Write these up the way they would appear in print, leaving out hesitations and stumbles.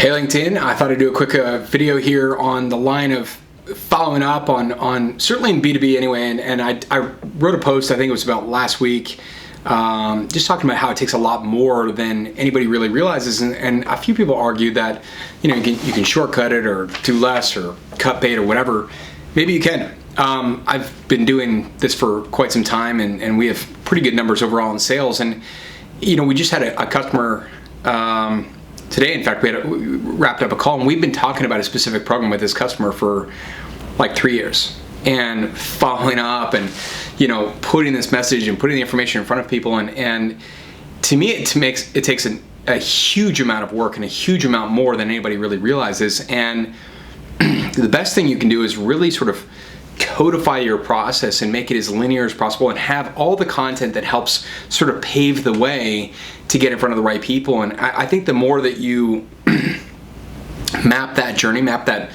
Hey LinkedIn, I thought I'd do a quick video here on the line of following up on certainly in B2B anyway, and I wrote a post, I think it was about last week, just talking about how it takes a lot more than anybody really realizes, and a few people argue that you can shortcut it or do less or cut bait or whatever. Maybe you can. I've been doing this for quite some time, and we have pretty good numbers overall in sales, and we just had a customer today. In fact, we wrapped up a call, and we've been talking about a specific program with this customer for like 3 years, and following up and putting this message and putting the information in front of people, and to me it takes a huge amount of work and a huge amount more than anybody really realizes. And the best thing you can do is really sort of codify your process and make it as linear as possible, and have all the content that helps sort of pave the way to get in front of the right people. And I think the more that you map that journey, map that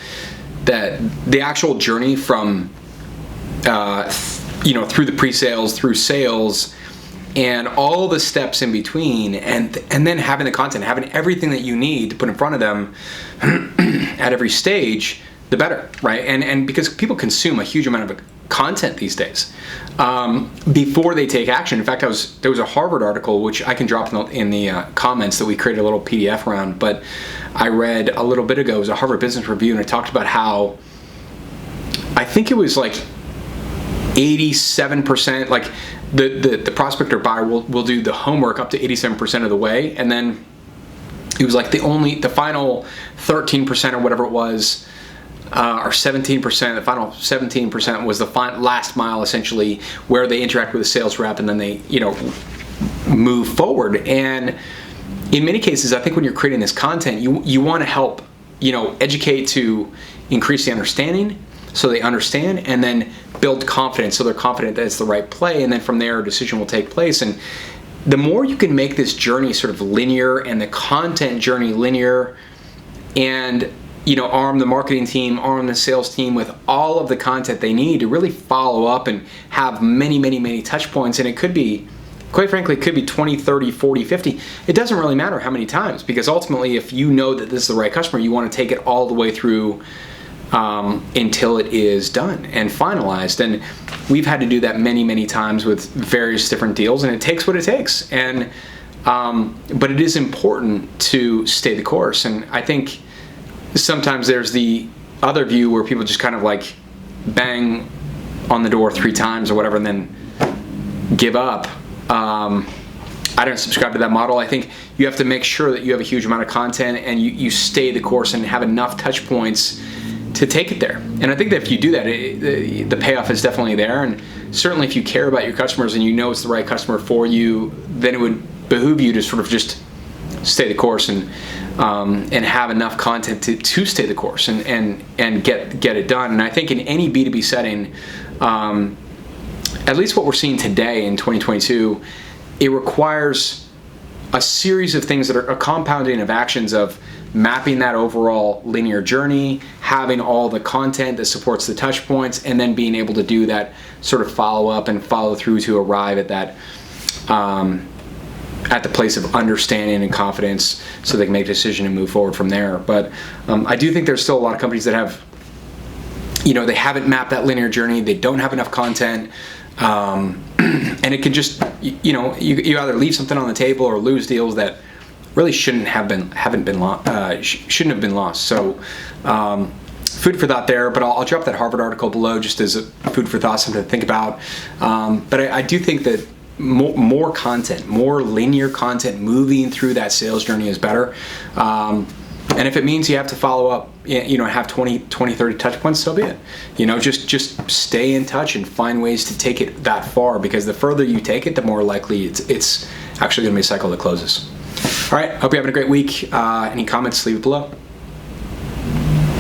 the actual journey from through the pre-sales, through sales, and all the steps in between, and then having the content, having everything that you need to put in front of them at every stage, the better, right? And because people consume a huge amount of content these days before they take action. In fact, there was a Harvard article, which I can drop in the comments, that we created a little PDF around, but I read a little bit ago. It was a Harvard Business Review, and it talked about how I think it was like 87%, like the prospect or buyer will do the homework up to 87% of the way, and then it was like the final 13% or whatever it was, or 17%, the final 17% was the last mile, essentially, where they interact with a sales rep, and then they move forward. And in many cases, I think when you're creating this content, you want to help educate to increase the understanding, so they understand, and then build confidence, so they're confident that it's the right play, and then from there a decision will take place. And the more you can make this journey sort of linear, and the content journey linear, and arm the marketing team, arm the sales team with all of the content they need to really follow up and have many touch points. And it could be, quite frankly, it could be 20, 30, 40, 50. It doesn't really matter how many times, because ultimately, if you know that this is the right customer, you want to take it all the way through until it is done and finalized. And we've had to do that many times with various different deals, and it takes what it takes. And but it is important to stay the course. And I think sometimes there's the other view where people just kind of like bang on the door 3 times or whatever and then give up. I don't subscribe to that model. I think you have to make sure that you have a huge amount of content, and you stay the course and have enough touch points to take it there. And I think that if you do that, the payoff is definitely there. And certainly if you care about your customers and it's the right customer for you, then it would behoove you to sort of just stay the course and have enough content to stay the course and get it done. And I think in any B2B setting, at least what we're seeing today in 2022, it requires a series of things that are a compounding of actions of mapping that overall linear journey, having all the content that supports the touch points, and then being able to do that sort of follow up and follow through to arrive at that at the place of understanding and confidence, so they can make a decision and move forward from there. But I do think there's still a lot of companies that have, they haven't mapped that linear journey. They don't have enough content, and it can just, you either leave something on the table or lose deals that really shouldn't have been lost. So food for thought there. But I'll drop that Harvard article below just as a food for thought, something to think about. But I do think that more content, more linear content moving through that sales journey is better. And if it means you have to follow up, have 20, 30 touch points, so be it. Just stay in touch and find ways to take it that far, because the further you take it, the more likely it's actually going to be a cycle that closes. All right, hope you're having a great week. Any comments, leave it below.